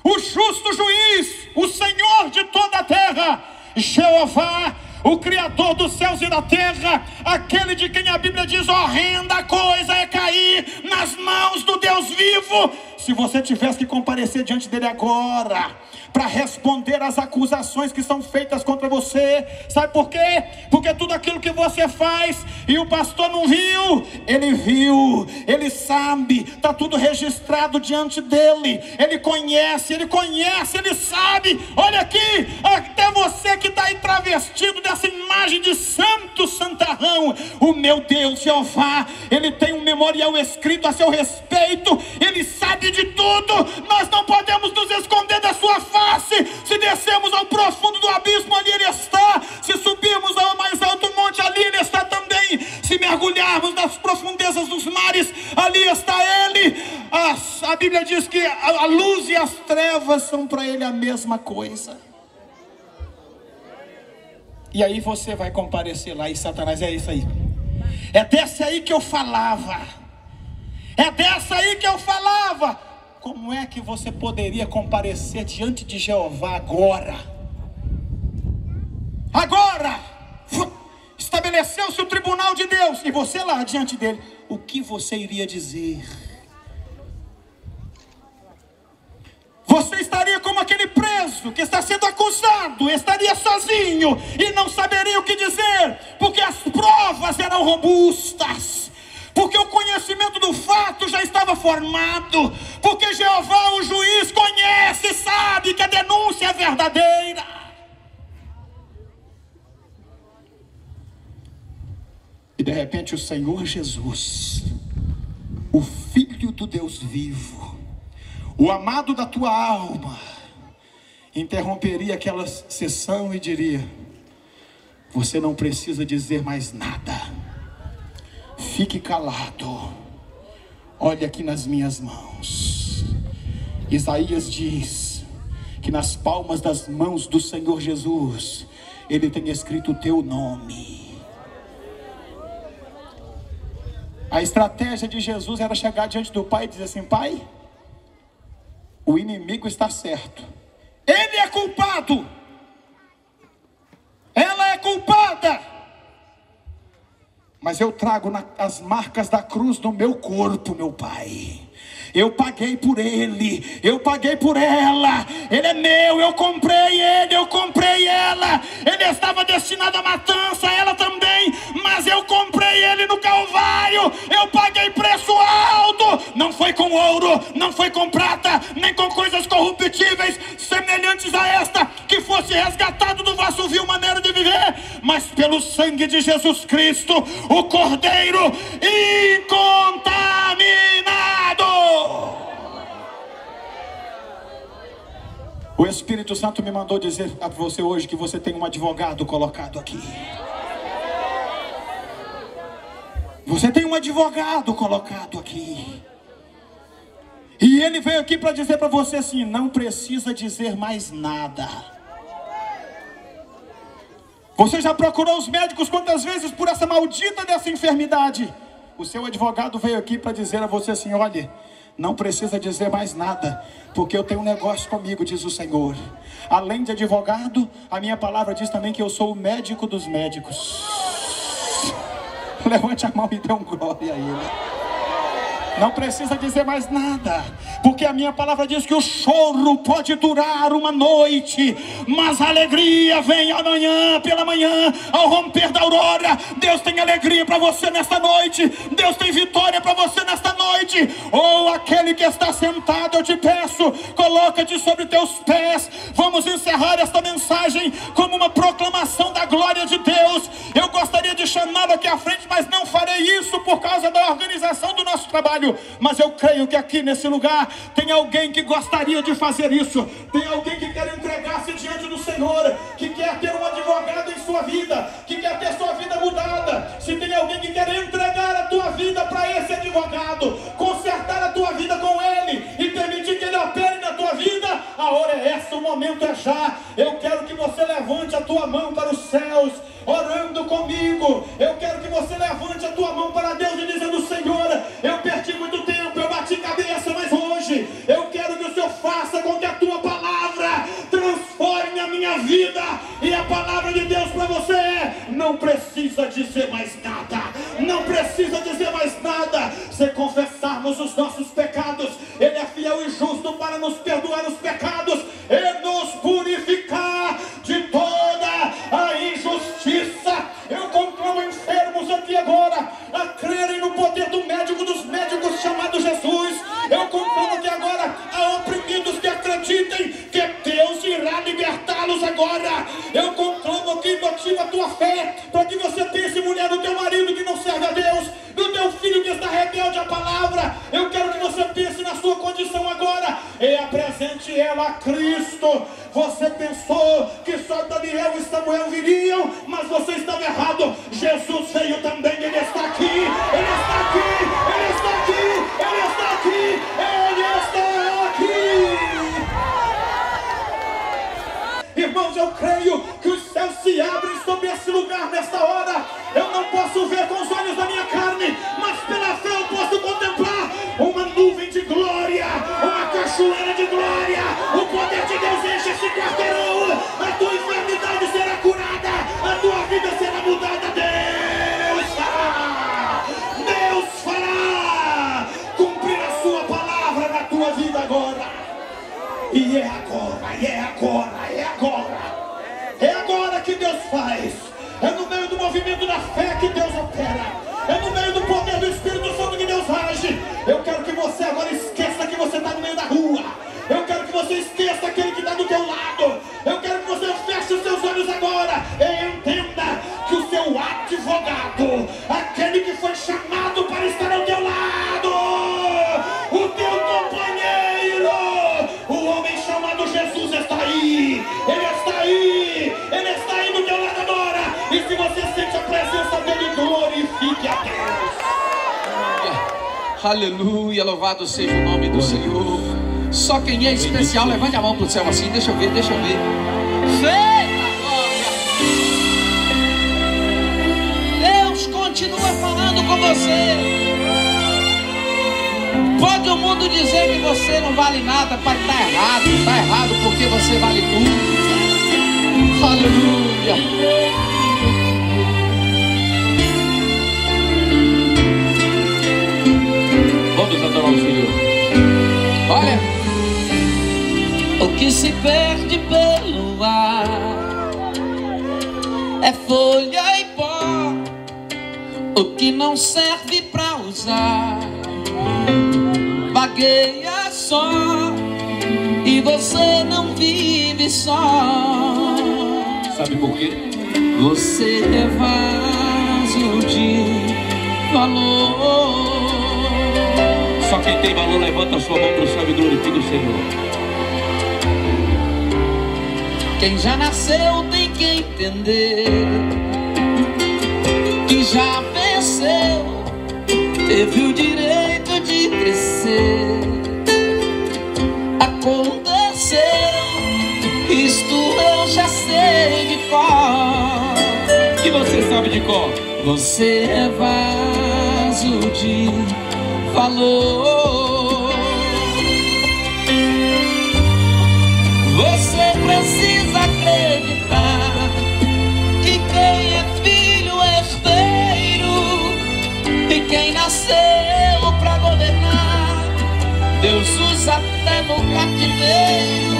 o justo juiz, o Senhor de toda a terra, Jeová, o Criador dos céus e da terra, aquele de quem a Bíblia diz, horrenda coisa é cair nas mãos do Deus vivo. Se você tivesse que comparecer diante dele agora, para responder às acusações que são feitas contra você, sabe por quê? Porque tudo aquilo que você faz, e o pastor não viu, ele viu, ele sabe, está tudo registrado diante dele, ele conhece, ele sabe. Olha aqui, até você que está aí travestido dessa imagem de santo santarrão, o meu Deus Jeová, ele tem um memorial escrito a seu respeito, ele sabe de tudo. Nós não podemos nos esconder da sua face. Se descermos ao profundo do abismo, ali ele está. Se subirmos ao mais alto monte, ali ele está também. Se mergulharmos nas profundezas dos mares, ali está ele. A Bíblia diz que a luz e as trevas são para ele a mesma coisa. E aí você vai comparecer lá, e Satanás, é isso aí. É dessa aí que eu falava. É dessa aí que eu falava. Como é que você poderia comparecer diante de Jeová agora? Agora! Estabeleceu-se o tribunal de Deus, e você lá diante dele, o que você iria dizer? Você estaria como aquele preso que está sendo acusado, estaria sozinho e não saberia o que dizer, porque as provas eram robustas, porque o conhecimento do fato já estava formado, porque Jeová, o juiz, conhece e sabe que a denúncia é verdadeira. E de repente o Senhor Jesus, o Filho do Deus vivo, o amado da tua alma, interromperia aquela sessão e diria: você não precisa dizer mais nada. Fique calado, olha aqui nas minhas mãos. Isaías diz que nas palmas das mãos do Senhor Jesus, ele tem escrito o teu nome. A estratégia de Jesus era chegar diante do Pai e dizer assim: Pai, o inimigo está certo, ele é culpado, ela é culpada, mas eu trago as marcas da cruz no meu corpo, meu Pai. Eu paguei por ele, eu paguei por ela, ele é meu, eu comprei ele, eu comprei ela. Ele estava destinado à matança, ela também, mas eu comprei ele no Calvário. Eu paguei preço alto, não foi com ouro, não foi com prata, nem com coisas corruptíveis semelhantes a esta, que fosse resgatado do vosso vil maneira de viver, mas pelo sangue de Jesus Cristo, o Cordeiro incontaminado. O Espírito Santo me mandou dizer a você hoje que você tem um advogado colocado aqui. Você tem um advogado colocado aqui. E ele veio aqui para dizer para você assim: não precisa dizer mais nada. Você já procurou os médicos quantas vezes por essa maldita dessa enfermidade? O seu advogado veio aqui para dizer a você assim: olha, não precisa dizer mais nada, porque eu tenho um negócio comigo, diz o Senhor. Além de advogado, a minha palavra diz também que eu sou o médico dos médicos. Levante a mão e dê um glória a Ele. Não precisa dizer mais nada, porque a minha palavra diz que o choro pode durar uma noite, mas a alegria vem amanhã, pela manhã, ao romper da aurora. Deus tem alegria para você nesta noite. Deus tem vitória para você nesta noite. Ou aquele que está sentado, eu te peço, coloca-te sobre teus pés. Vamos encerrar esta mensagem como uma proclamação da glória de Deus. Eu gostaria de chamá-lo aqui à frente, mas não farei isso por causa da organização do nosso trabalho. Mas eu creio que aqui nesse lugar tem alguém que gostaria de fazer isso. Tem alguém que quer entregar-se diante do Senhor, que quer ter um advogado em sua vida, que quer ter sua vida mudada. Se tem alguém que quer entregar a tua vida para esse advogado, consertar a tua vida com ele e permitir que ele opere na tua vida, a hora é essa, o momento é já. Eu quero que você levante a tua mão para os céus, orando comigo. Eu quero que você levante a tua mão para Deus e dizendo: Senhor, eu perdi muito tempo, eu bati cabeça, mas hoje eu quero que o Senhor faça com que a tua palavra transforme a minha vida. E a palavra de Deus para você é: não precisa dizer mais nada, não precisa dizer mais nada. Se confessarmos os nossos pecados, Ele é fiel e justo para nos perdoar os pecados e nos purificar de toda a injustiça. Eu conclamo enfermos aqui agora a crerem no poder do médico dos médicos chamado Jesus. Eu conclamo aqui agora a oprimidos que acreditem que Deus irá libertá-los agora. Eu conclamo aqui, motiva a tua fé, para que você pense, mulher, no teu marido que não serve a Deus, no teu filho que está rebelde à palavra. Eu quero que você pense na sua condição agora e apresente ela a Cristo. Você pensou que só Daniel e Samuel viriam, mas você estava errado. Jesus veio também, Ele está aqui, Ele está aqui, Ele está aqui, Ele está aqui, Ele está aqui. Irmãos, eu creio que os céus se abrem sobre esse lugar nesta hora. Eu não posso ver com os olhos da minha carne, mas pela fé eu posso contemplar uma nuvem de glória, uma cachoeira de glória. O poder de Deus enche esse quarteirão. A tua enfermidade será curada, a tua vida será mudada. Deus fará cumprir a sua palavra na tua vida agora. E é agora, e é agora, é agora. É agora que Deus faz. É no meio do movimento da fé que Deus opera. É no meio do poder do Espírito Santo que Deus age. Eu quero que você agora esqueça que você está no meio da rua. Eu quero que você esqueça aquele que está do teu lado. Eu quero que você feche os seus olhos agora e entenda que o seu advogado, aquele que foi chamado para estar ao teu lado, o teu companheiro, o homem chamado Jesus está aí. Ele está aí. Ele está aí do teu lado agora. E se você sente a presença dele, glorifique a Deus. Aleluia, louvado seja o nome do Senhor. Só quem é especial, levante a mão para o céu assim, deixa eu ver, deixa eu ver. Eita glória! Deus continua falando com você. Pode o mundo dizer que você não vale nada, pai, está errado porque você vale tudo. Aleluia! Vamos adorar o Senhor. Olha, o que se perde pelo ar é folha e pó, o que não serve pra usar vagueia só, e você não vive só. Sabe por quê? Você é vazio de valor. Só quem tem valor levanta a sua mão para o céu e glorifica o Senhor. Quem já nasceu tem que entender que já venceu, teve o direito de crescer. Aconteceu, isto eu já sei de cor. E você sabe de cor? Você é vazio juízo de valor. Você precisa acreditar que quem é filho é herdeiro, e quem nasceu pra governar, Deus usa até no cativeiro.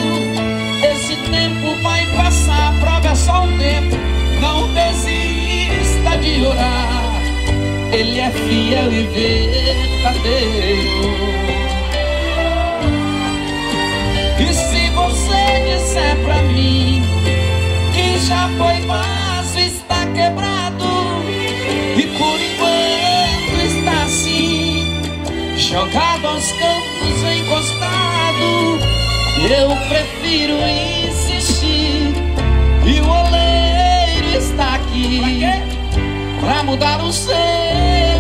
Esse tempo vai passar, a prova é só um tempo. Não desista de orar, Ele é fiel e verdadeiro. E se você disser pra mim que já foi vaso, está quebrado, e por enquanto está assim, jogado aos cantos, encostado, eu prefiro insistir. E o oleiro está aqui pra mudar o seu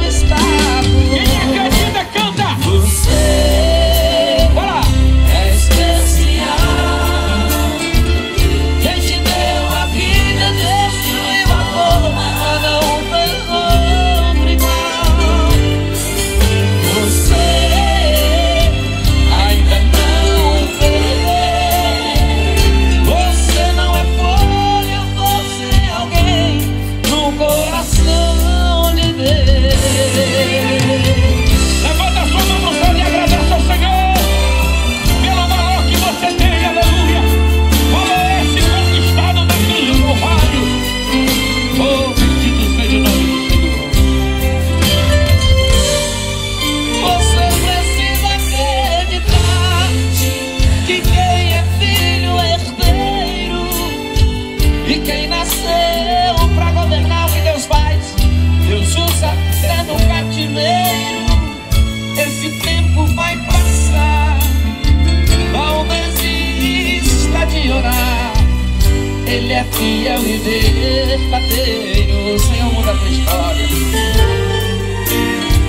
estado. Quem acredita, canta! Você é especial. Quem te deu a vida, Deus te amor, mas não fez outro igual. Você ainda não perdeu. Você não é folha, você é alguém no coração de Deus. Levanta a sua mão no céu e agradece ao Senhor pelo valor que você tem, aleluia. Valor esse conquistado na cruz do Calvário. Oh, bendito seja o nome do Senhor. Você precisa acreditar que quem é filho é herdeiro, e quem nasceu pra governar, o que Deus faz, Deus usa até no cativeiro. Esse tempo vai passar, não desista de orar, Ele é fiel e verdadeiro. O Senhor muda a tua história.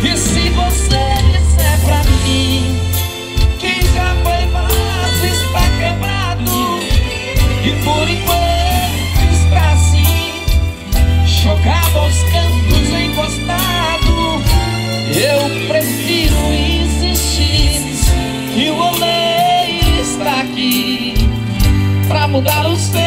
E se você disser pra mim que já foi vaso, está quebrado, e por enquanto está assim, jogado aos cantos, encostado, eu prefiro insistir. E o oleiro está aqui pra mudar o seu